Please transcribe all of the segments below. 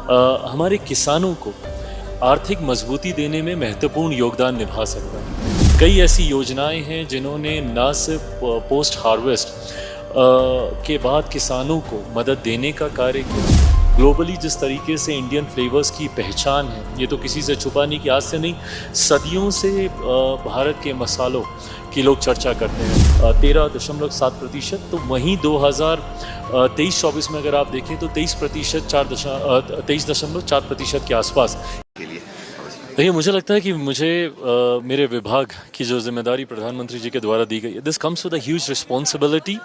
हमारे किसानों को आर्थिक मजबूती देने में महत्वपूर्ण योगदान निभा सकता है। कई ऐसी योजनाएं हैं जिन्होंने न सिर्फ पोस्ट हार्वेस्ट के बाद किसानों को मदद देने का कार्य किया। ग्लोबली जिस तरीके से इंडियन फ्लेवर्स की पहचान है, ये तो किसी से छुपाने की आज से नहीं, सदियों से भारत के मसालों की लोग चर्चा करते हैं। 13.7%, तो वहीं 2023-24 में अगर आप देखें तो 23.4% के आसपास। देखिए, मुझे लगता है कि मेरे विभाग की जो जिम्मेदारी प्रधानमंत्री जी के द्वारा दी गई है, this comes with a huge responsibility.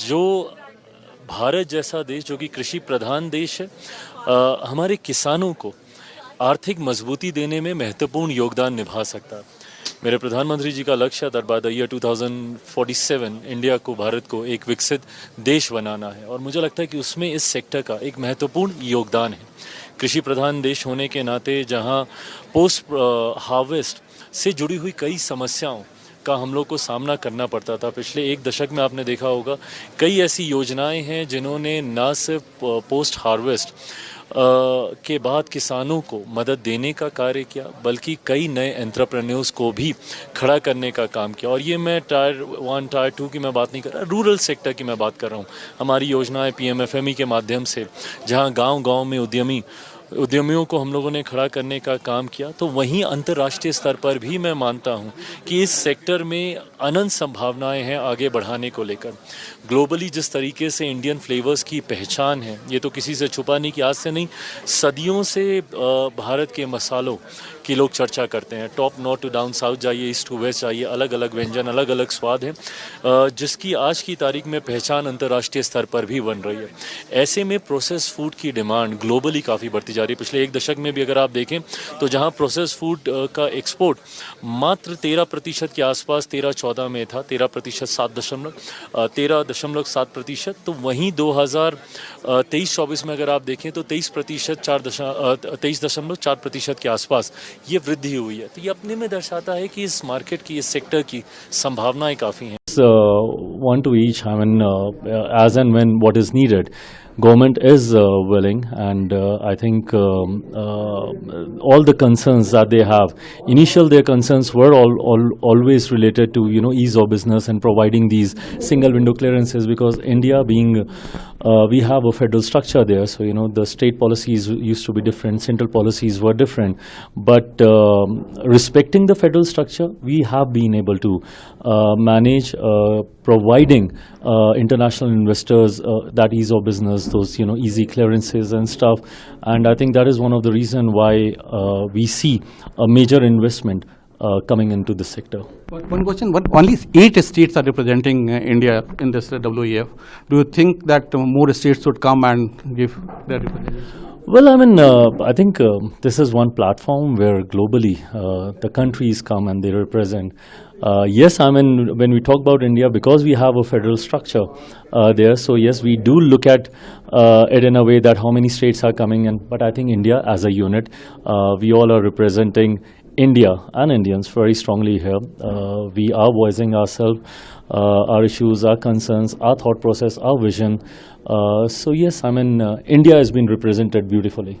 जो भारत जैसा देश, जो कि कृषि प्रधान देश है, हमारे किसानों को आर्थिक मजबूती देने में महत्वपूर्ण योगदान निभा सकता है। मेरे प्रधानमंत्री जी का लक्ष्य है that by the year 2047 India को, भारत को एक विकसित देश बनाना है, और मुझे लगता है कि उसमें इस सेक्टर का एक महत्वपूर्ण योगदान है। कृषि प्रधान देश होने के नाते जहां पोस्ट हार्वेस्ट से जुड़ी हुई कई समस्याओं का हम लोग को सामना करना पड़ता था, पिछले एक दशक में आपने देखा होगा कई ऐसी योजनाएं हैं जिन्होंने न सिर्फ पोस्ट हार्वेस्ट के बाद किसानों को मदद देने का कार्य किया, बल्कि कई नए एंटरप्रेन्योर्स को भी खड़ा करने का काम किया। और ये मैं टायर 1 टायर 2 की मैं बात नहीं कर रहा, रूरल सेक्टर की मैं बात कर रहा हूँ। हमारी योजनाएं PMFME के माध्यम से जहाँ गांव-गांव में उद्यमियों को हम लोगों ने खड़ा करने का काम किया, तो वहीं अंतर्राष्ट्रीय स्तर पर भी मैं मानता हूं कि इस सेक्टर में अनंत संभावनाएं हैं आगे बढ़ाने को लेकर। ग्लोबली जिस तरीके से इंडियन फ्लेवर्स की पहचान है, ये तो किसी से छुपाने की आज से नहीं, सदियों से भारत के मसालों की लोग चर्चा करते हैं। Top north to down south जाइए, ईस्ट टू वेस्ट जाइए, अलग अलग व्यंजन, अलग अलग स्वाद हैं, जिसकी आज की तारीख में पहचान अंतर्राष्ट्रीय स्तर पर भी बन रही है। ऐसे में प्रोसेस फूड की डिमांड ग्लोबली काफ़ी बढ़ती जा रही है। पिछले एक दशक में भी अगर आप देखें तो जहां प्रोसेस फूड का एक्सपोर्ट मात्र 13% के आसपास 13-14 में था, 13.7%, तो वहीं 2023-24 में अगर आप देखें तो 23.4% के आसपास ये वृद्धि हुई है। तो ये अपने में दर्शाता है कि इस मार्केट की, इस सेक्टर की संभावनाएं काफ़ी हैं। One to each, I mean, as and when what is needed. Government is willing, and I think all the concerns that they have, their concerns were always related to ease of business and providing these single window clearances, because India being we have a federal structure there, so the state policies used to be different, central policies were different, but respecting the federal structure, we have been able to manage providing international investors that ease of business, those easy clearances and stuff, and I think that is one of the reason why we see a major investment coming into this sector. One question: only 8 states are representing India in this WEF. Do you think that more states should come and give their representation? Well, I mean, I think this is one platform where globally the countries come and they represent. Yes, I mean, when we talk about India, because we have a federal structure there, so yes, we do look at it in a way that how many states are coming in. But I think India as a unit, we all are representing India and Indians very strongly here. We are voicing ourselves, our issues, our concerns, our thought process, our vision. So yes, I mean, India has been represented beautifully.